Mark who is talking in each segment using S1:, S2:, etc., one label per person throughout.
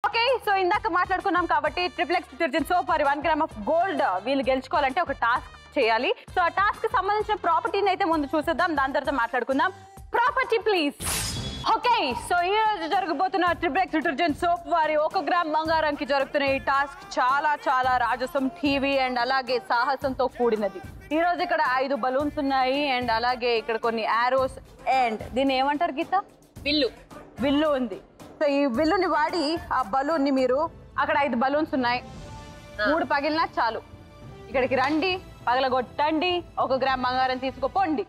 S1: Okay so ఇందాక మాట్లాడుకున్నాం కాబట్టి ట్రిప్లెక్స్ డిటర్జెంట్ సోప్ మరి 1 గ్రామ్ ఆఫ్ గోల్డ్ వీళ్ళు గెలుచుకోవాలంటే ఒక టాస్క్ చేయాలి. సో ఆ టాస్క్ కి సంబంధించిన ప్రాపర్టీని అయితే ముందు చూసేద్దాం, దాని తర్వాత మాట్లాడుకుందాం. Property please. ఓకే సో ఈ రోజు జరగబోతున్న ట్రిప్లెక్స్ డిటర్జెంట్ సోప్ వారి 1 గ్రామ్ బంగారంకి జరుగుతున్న ఈ టాస్క్ చాలా చాలా రాజసం, టీవీ అండ్ అలాగే సాహసంతో కూడినది. ఈ రోజు ఇక్కడ 5 బలూన్స్ ఉన్నాయి అండ్ అలాగే ఇక్కడ కొన్ని ఆరోస్ అండ్ దీన్ని ఏమంటారు గీత? విల్లు ఉంది. సో ఈ విల్లుని వాడి ఆ బలూన్ ని మీరు అక్కడ 5 బలూన్స్ ఉన్నాయి, 3 పగిలినా చాలు. ఇక్కడికి రండి, పగలగొట్టండి, 1 గ్రామ్ బంగారం తీసుకుపోండి.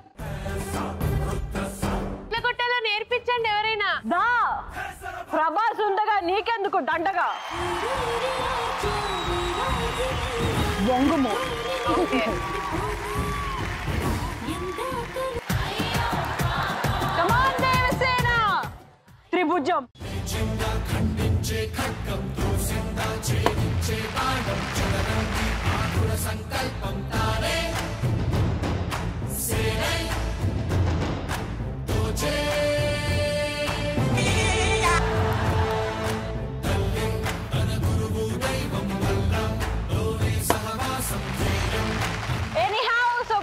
S2: కొట్టాలో నేర్పించండి ఎవరైనా.
S1: దా ప్రభాస్ ఉండగా నీకెందుకు దండగా. బొంగుము కమాన్ దేవసేన త్రిభుజం.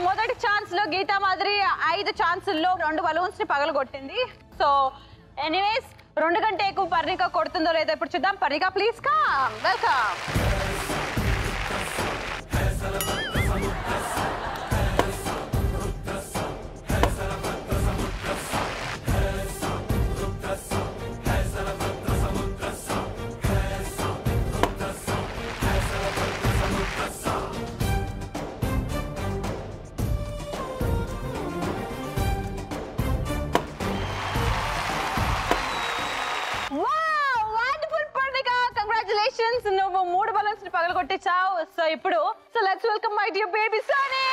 S1: మొదటి ఛాన్స్ లో గీతా మాదిరి 5 ఛాన్సుల్లో 2 బలూన్స్ ని పగలగొట్టింది. సో ఎనీవేస్ 2 కంటే ఎక్కువ పర్ణిక కొడుతుందో లేదో ఇప్పుడు చూద్దాం. Parnika please come, welcome. నువ్వు 3 బలూన్స్ ని పగలగొట్టేచావు. సో ఇప్పుడు let's welcome my dear baby Sony.